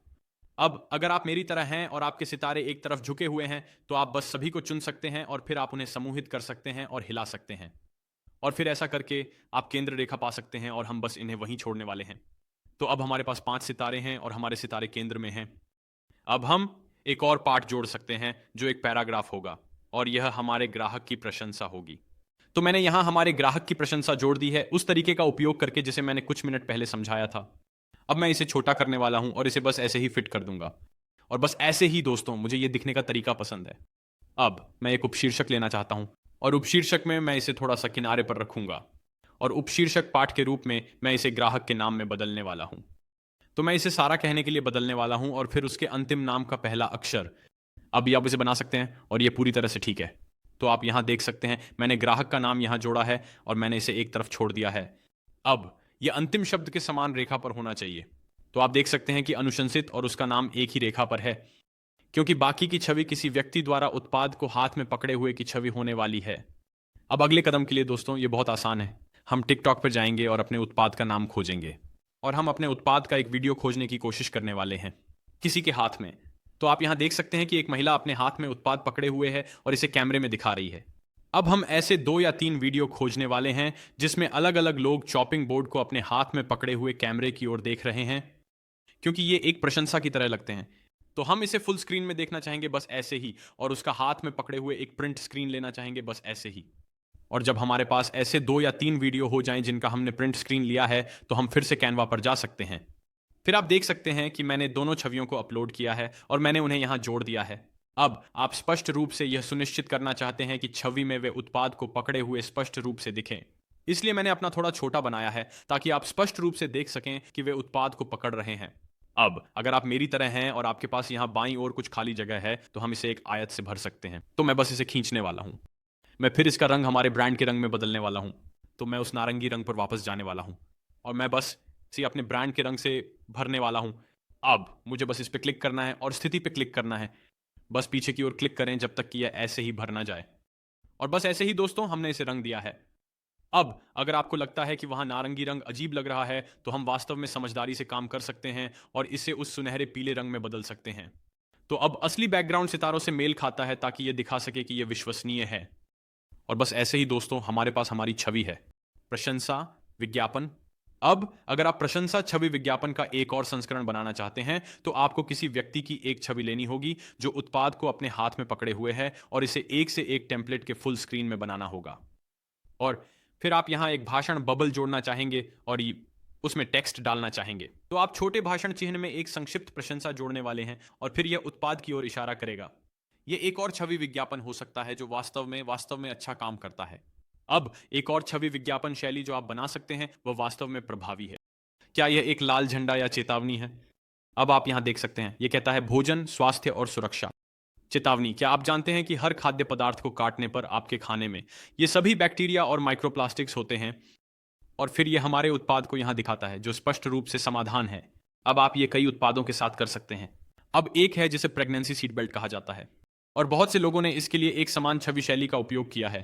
अब अगर आप मेरी तरह हैं और आपके सितारे एक तरफ झुके हुए हैं तो आप बस सभी को चुन सकते हैं और फिर आप उन्हें समूहित कर सकते हैं और हिला सकते हैं और फिर ऐसा करके आप केंद्र रेखा पा सकते हैं और हम बस इन्हें वहीं छोड़ने वाले हैं। तो अब हमारे पास 5 सितारे हैं और हमारे सितारे केंद्र में हैं। अब हम एक और पार्ट जोड़ सकते हैं जो एक पैराग्राफ होगा और यह हमारे ग्राहक की प्रशंसा होगी। तो मैंने यहां हमारे ग्राहक की प्रशंसा जोड़ दी है उस तरीके का उपयोग करके जिसे मैंने कुछ मिनट पहले समझाया था। अब मैं इसे छोटा करने वाला हूं और इसे बस ऐसे ही फिट कर दूंगा और बस ऐसे ही दोस्तों, मुझे ये दिखने का तरीका पसंद है। अब मैं एक उपशीर्षक लेना चाहता हूं और उपशीर्षक में मैं इसे थोड़ा सा किनारे पर रखूंगा और उपशीर्षक पाठ के रूप में मैं इसे ग्राहक के नाम में बदलने वाला हूं। तो मैं इसे सारा कहने के लिए बदलने वाला हूं और फिर उसके अंतिम नाम का पहला अक्षर। अब ये आप इसे बना सकते हैं और ये पूरी तरह से ठीक है। तो आप यहां देख सकते हैं मैंने ग्राहक का नाम यहां जोड़ा है और मैंने इसे एक तरफ छोड़ दिया है। अब ये अंतिम शब्द के समान रेखा पर होना चाहिए। तो आप देख सकते हैं कि अनुशंसित और उसका नाम एक ही रेखा पर है, क्योंकि बाकी की छवि किसी व्यक्ति द्वारा उत्पाद को हाथ में पकड़े हुए की छवि होने वाली है। अब अगले कदम के लिए दोस्तों ये बहुत आसान है। हम टिकटॉक पर जाएंगे और अपने उत्पाद का नाम खोजेंगे और हम अपने उत्पाद का एक वीडियो खोजने की कोशिश करने वाले हैं किसी के हाथ में। तो आप यहां देख सकते हैं कि एक महिला अपने हाथ में उत्पाद पकड़े हुए है और इसे कैमरे में दिखा रही है। अब हम ऐसे 2 या 3 वीडियो खोजने वाले हैं जिसमें अलग अलग लोग चॉपिंग बोर्ड को अपने हाथ में पकड़े हुए कैमरे की ओर देख रहे हैं, क्योंकि ये एक प्रशंसा की तरह लगते हैं। तो हम इसे फुल स्क्रीन में देखना चाहेंगे बस ऐसे ही, और उसका हाथ में पकड़े हुए एक प्रिंट स्क्रीन लेना चाहेंगे बस ऐसे ही। और जब हमारे पास ऐसे 2 या 3 वीडियो हो जाएं जिनका हमने प्रिंट स्क्रीन लिया है तो हम फिर से कैनवा पर जा सकते हैं। फिर आप देख सकते हैं कि मैंने दोनों छवियों को अपलोड किया है और मैंने उन्हें यहां जोड़ दिया है। अब आप स्पष्ट रूप से यह सुनिश्चित करना चाहते हैं कि छवि में वे उत्पाद को पकड़े हुए स्पष्ट रूप से दिखें, इसलिए मैंने अपना थोड़ा छोटा बनाया है ताकि आप स्पष्ट रूप से देख सकें कि वे उत्पाद को पकड़ रहे हैं। अब अगर आप मेरी तरह हैं और आपके पास यहां बाईं ओर कुछ खाली जगह है तो हम इसे एक आयत से भर सकते हैं। तो मैं बस इसे खींचने वाला हूं। मैं फिर इसका रंग हमारे ब्रांड के रंग में बदलने वाला हूं। तो मैं उस नारंगी रंग पर वापस जाने वाला हूं और मैं बस इसे अपने ब्रांड के रंग से भरने वाला हूं। अब मुझे बस इस पर क्लिक करना है और स्थिति पे क्लिक करना है। बस पीछे की ओर क्लिक करें जब तक कि यह ऐसे ही भर ना जाए। और बस ऐसे ही दोस्तों हमने इसे रंग दिया है। अब अगर आपको लगता है कि वहां नारंगी रंग अजीब लग रहा है तो हम वास्तव में समझदारी से काम कर सकते हैं और इसे उस सुनहरे पीले रंग में बदल सकते हैं। तो अब असली बैकग्राउंड सितारों से मेल खाता है ताकि यह दिखा सके कि यह विश्वसनीय है। और बस ऐसे ही दोस्तों हमारे पास हमारी छवि है, प्रशंसा विज्ञापन। अब अगर आप प्रशंसा छवि विज्ञापन का एक और संस्करण बनाना चाहते हैं तो आपको किसी व्यक्ति की एक छवि लेनी होगी जो उत्पाद को अपने हाथ में पकड़े हुए है और इसे एक से एक टेम्पलेट के फुल स्क्रीन में बनाना होगा। और फिर आप यहां एक भाषण बबल जोड़ना चाहेंगे और उसमें टेक्स्ट डालना चाहेंगे। तो आप छोटे भाषण चिन्ह में एक संक्षिप्त प्रशंसा जोड़ने वाले हैं और फिर यह उत्पाद की ओर इशारा करेगा। यह एक और छवि विज्ञापन हो सकता है जो वास्तव में अच्छा काम करता है। अब एक और छवि विज्ञापन शैली जो आप बना सकते हैं वह वास्तव में प्रभावी है। क्या यह एक लाल झंडा या चेतावनी है? अब आप यहां देख सकते हैं यह कहता है भोजन, स्वास्थ्य और सुरक्षा। चेतावनी, क्या आप जानते हैं कि हर खाद्य पदार्थ को काटने पर आपके खाने में ये सभी बैक्टीरिया और माइक्रोप्लास्टिक्स होते हैं? और फिर यह हमारे उत्पाद को यहां दिखाता है जो स्पष्ट रूप से समाधान है। अब आप ये कई उत्पादों के साथ कर सकते हैं। अब एक है जिसे प्रेगनेंसी सीट बेल्ट कहा जाता है और बहुत से लोगों ने इसके लिए एक समान छवि शैली का उपयोग किया है,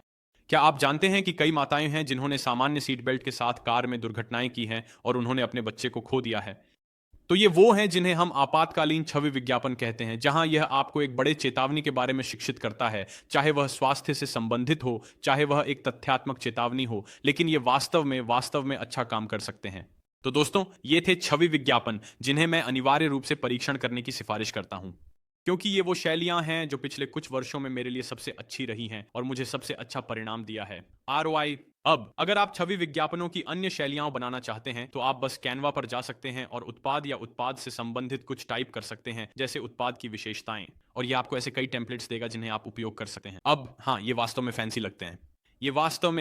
क्या आप जानते हैं कि कई माताएं हैं जिन्होंने सामान्य सीट बेल्ट के साथ कार में दुर्घटनाएं की हैं और उन्होंने अपने बच्चे को खो दिया है? तो ये वो हैं जिन्हें हम आपातकालीन छवि विज्ञापन कहते हैं, जहां यह आपको एक बड़े चेतावनी के बारे में शिक्षित करता है, चाहे वह स्वास्थ्य से संबंधित हो, चाहे वह एक तथ्यात्मक चेतावनी हो, लेकिन ये वास्तव में अच्छा काम कर सकते हैं। तो दोस्तों, ये थे छवि विज्ञापन जिन्हें मैं अनिवार्य रूप से परीक्षण करने की सिफारिश करता हूं, क्योंकि ये वो शैलियां हैं जो पिछले कुछ वर्षों में मेरे लिए सबसे अच्छी रही हैं और मुझे सबसे अच्छा परिणाम दिया है। ROI। अब अगर आप छवि विज्ञापनों की अन्य शैलियां बनाना चाहते हैं तो आप बस कैनवा पर जा सकते हैं और उत्पाद या उत्पाद से संबंधित कुछ टाइप कर सकते हैं, जैसे उत्पाद की विशेषताएं, और ये आपको ऐसे कई टेम्पलेट्स देगा जिन्हें आप उपयोग कर सकते हैं। अब हाँ, ये वास्तव में फैंसी लगते हैं, ये वास्तव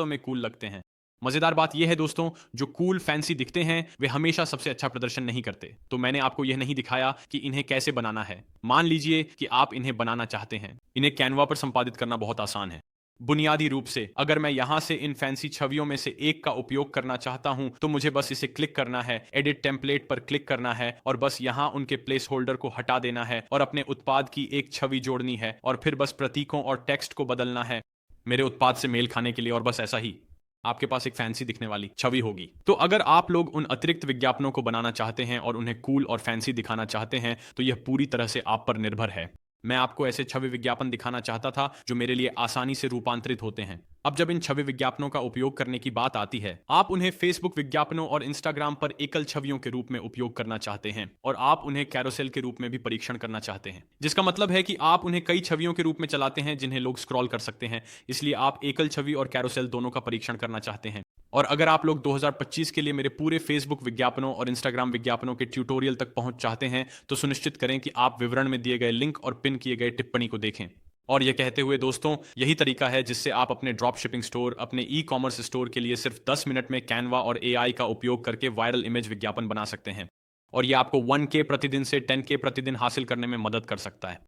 में कूल लगते हैं। मजेदार बात यह है दोस्तों, जो कूल फैंसी दिखते हैं वे हमेशा सबसे अच्छा प्रदर्शन नहीं करते। तो मैंने आपको यह नहीं दिखाया कि इन्हें कैसे बनाना है। मान लीजिए कि आप इन्हें बनाना चाहते हैं। इन्हें कैनवा पर संपादित करना बहुत आसान है। बुनियादी रूप से अगर मैं यहां से इन फैंसी छवियों में से एक का उपयोग करना चाहता हूं तो मुझे बस इसे क्लिक करना है, एडिट टेम्पलेट पर क्लिक करना है और बस यहां उनके प्लेस होल्डर को हटा देना है और अपने उत्पाद की एक छवि जोड़नी है और फिर बस प्रतीकों और टेक्स्ट को बदलना है मेरे उत्पाद से मेल खाने के लिए, और बस ऐसा ही आपके पास एक फैंसी दिखने वाली छवि होगी। तो अगर आप लोग उन अतिरिक्त विज्ञापनों को बनाना चाहते हैं और उन्हें कूल और फैंसी दिखाना चाहते हैं तो यह पूरी तरह से आप पर निर्भर है। मैं आपको ऐसे छवि विज्ञापन दिखाना चाहता था जो मेरे लिए आसानी से रूपांतरित होते हैं। अब जब इन छवि विज्ञापनों का उपयोग करने की बात आती है, आप उन्हें फेसबुक विज्ञापनों और इंस्टाग्राम पर एकल छवियों के रूप में उपयोग करना चाहते हैं और आप उन्हें कैरोसेल के रूप में भी परीक्षण करना चाहते हैं, जिसका मतलब है कि आप उन्हें कई छवियों के रूप में चलाते हैं जिन्हें लोग स्क्रॉल कर सकते हैं। इसलिए आप एकल छवि और कैरोसेल दोनों का परीक्षण करना चाहते हैं। और अगर आप लोग 2025 के लिए मेरे पूरे फेसबुक विज्ञापनों और इंस्टाग्राम विज्ञापनों के ट्यूटोरियल तक पहुंच चाहते हैं तो सुनिश्चित करें कि आप विवरण में दिए गए लिंक और पिन किए गए टिप्पणी को देखें। और यह कहते हुए दोस्तों, यही तरीका है जिससे आप अपने ड्रॉप शिपिंग स्टोर, अपने ई-कॉमर्स स्टोर के लिए सिर्फ 10 मिनट में कैनवा और AI का उपयोग करके वायरल इमेज विज्ञापन बना सकते हैं। और यह आपको 1K प्रतिदिन से 10K प्रतिदिन हासिल करने में मदद कर सकता है।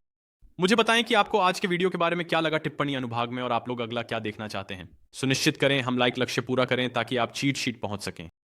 मुझे बताएं कि आपको आज के वीडियो के बारे में क्या लगा टिप्पणी अनुभाग में और आप लोग अगला क्या देखना चाहते हैं। सुनिश्चित करें हम लाइक लक्ष्य पूरा करें ताकि आप चीट शीट पहुंच सकें।